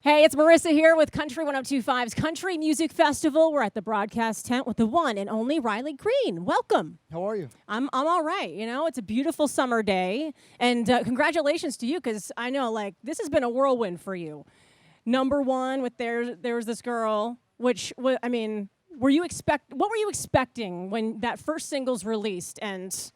Hey, it's Marissa here with Country 1025's Country Music Festival. We're at the broadcast tent with the one and only Riley Green. Welcome. How are you? I'm all right. You know, it's a beautiful summer day. And congratulations to you, because I know, like, this has been a whirlwind for you. Number one with There's This Girl, which, I mean, what were you expecting when that first single's released and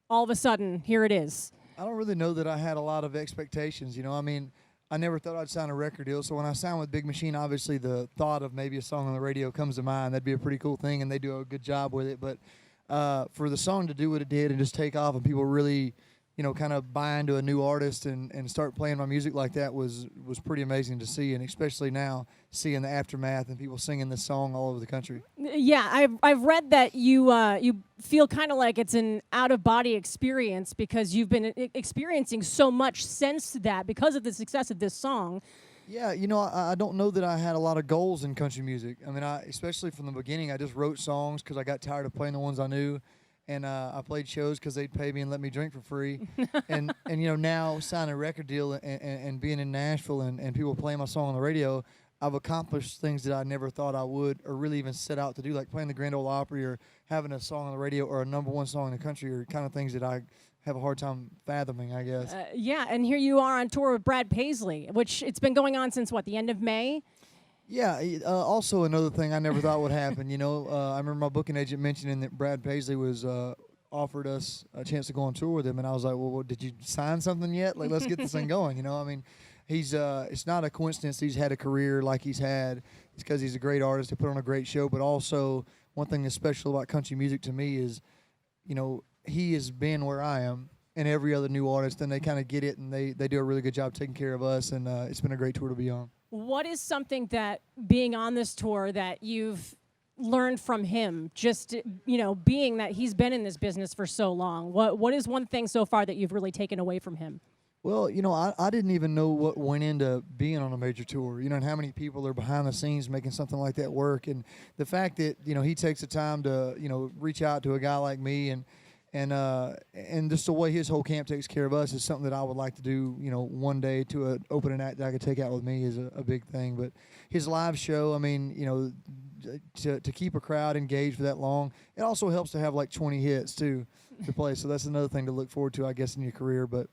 all of a sudden, here it is? I don't really know that I had a lot of expectations. I mean, I never thought I'd sign a record deal. So when I signed with Big Machine, obviously the thought of maybe a song on the radio comes to mind. That'd be a pretty cool thing, and they do a good job with it. But for the song to do what it did and just take off and people really, kind of buy into a new artist and start playing my music like that was pretty amazing to see, and especially now seeing the aftermath and people singing this song all over the country. Yeah, I've read that you feel kind of like it's an out-of-body experience because you've been experiencing so much since that because of the success of this song. Yeah, I don't know that I had a lot of goals in country music. I mean, especially from the beginning, I just wrote songs because I got tired of playing the ones I knew. And I played shows because they'd pay me and let me drink for free. and now signing a record deal and being in Nashville and people playing my song on the radio, I've accomplished things that I never thought I would or really even set out to do, like playing the Grand Ole Opry or having a song on the radio or a number one song in the country, or kind of things that I have a hard time fathoming, I guess. Yeah, and here you are on tour with Brad Paisley, which it's been going on since, what, the end of May? Yeah, also another thing I never thought would happen, I remember my booking agent mentioning that Brad Paisley was offered us a chance to go on tour with him, and I was like, well, did you sign something yet? Like, let's get this thing going, I mean, it's not a coincidence he's had a career like he's had. It's because he's a great artist to put on a great show, but also one thing that's special about country music to me is, he has been where I am and every other new artist, and they kind of get it, and they do a really good job taking care of us, and it's been a great tour to be on. What is something that being on this tour that you've learned from him, just, being that he's been in this business for so long? What is one thing so far that you've really taken away from him? Well, I didn't even know what went into being on a major tour, and how many people are behind the scenes making something like that work. And the fact that, he takes the time to, reach out to a guy like me and just the way his whole camp takes care of us is something that I would like to do, one day to an opening act that I could take out with me is a big thing. But his live show, I mean, to keep a crowd engaged for that long, it also helps to have like 20 hits too to play. So that's another thing to look forward to, I guess, in your career. But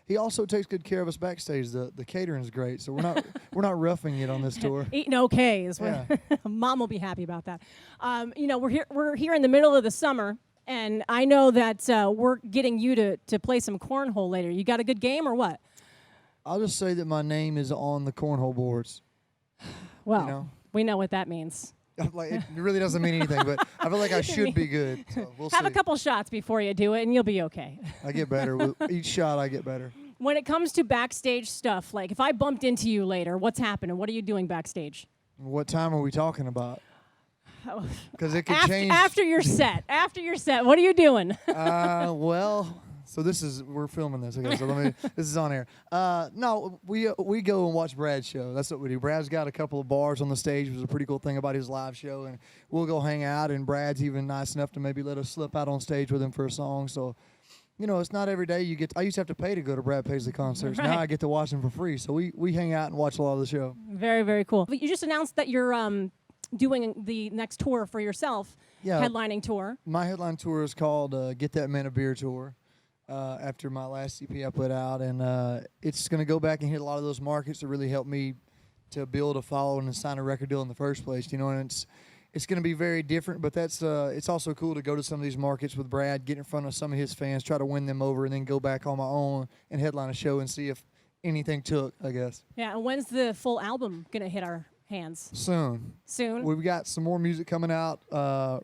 he also takes good care of us backstage. The catering is great, so we're not roughing it on this tour. Eating okay is what Mom will be happy about that. We're here in the middle of the summer. And I know that we're getting you to play some cornhole later. You got a good game or what? I'll just say that my name is on the cornhole boards. Well, we know what that means. Like, it really doesn't mean anything, but I feel like I should be good. So we'll Have see. a couple shots before you do it, and you'll be okay. I get better. With each shot, I get better. When it comes to backstage stuff, like if I bumped into you later, what's happening? What are you doing backstage? What time are we talking about? Because it could change. After your set, what are you doing? Well, so we're filming this. Okay, so this is on air. No, we go and watch Brad's show. That's what we do. Brad's got a couple of bars on the stage, which is a pretty cool thing about his live show, and we'll go hang out. And Brad's even nice enough to maybe let us slip out on stage with him for a song. So, it's not every day you get. I used to have to pay to go to Brad Paisley concerts. Right. Now I get to watch him for free. So we hang out and watch a lot of the show. Very, very cool. You just announced that you're doing the next tour for yourself, headlining tour. My headline tour is called Get That Man a Beer Tour, after my last EP I put out, and it's going to go back and hit a lot of those markets that really helped me to build a following and sign a record deal in the first place, and it's going to be very different, but that's it's also cool to go to some of these markets with Brad, get in front of some of his fans, try to win them over, and then go back on my own and headline a show and see if anything took, I guess. Yeah, and when's the full album going to hit our hands? Soon. We've got some more music coming out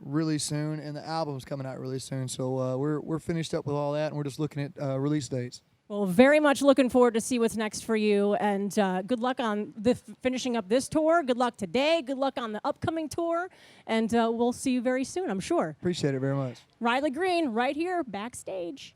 really soon, and the album's coming out really soon. So we're finished up with all that, and we're just looking at release dates. Well, very much looking forward to see what's next for you, and good luck on finishing up this tour. Good luck today. Good luck on the upcoming tour, and we'll see you very soon, I'm sure. Appreciate it very much. Riley Green, right here, Backstage.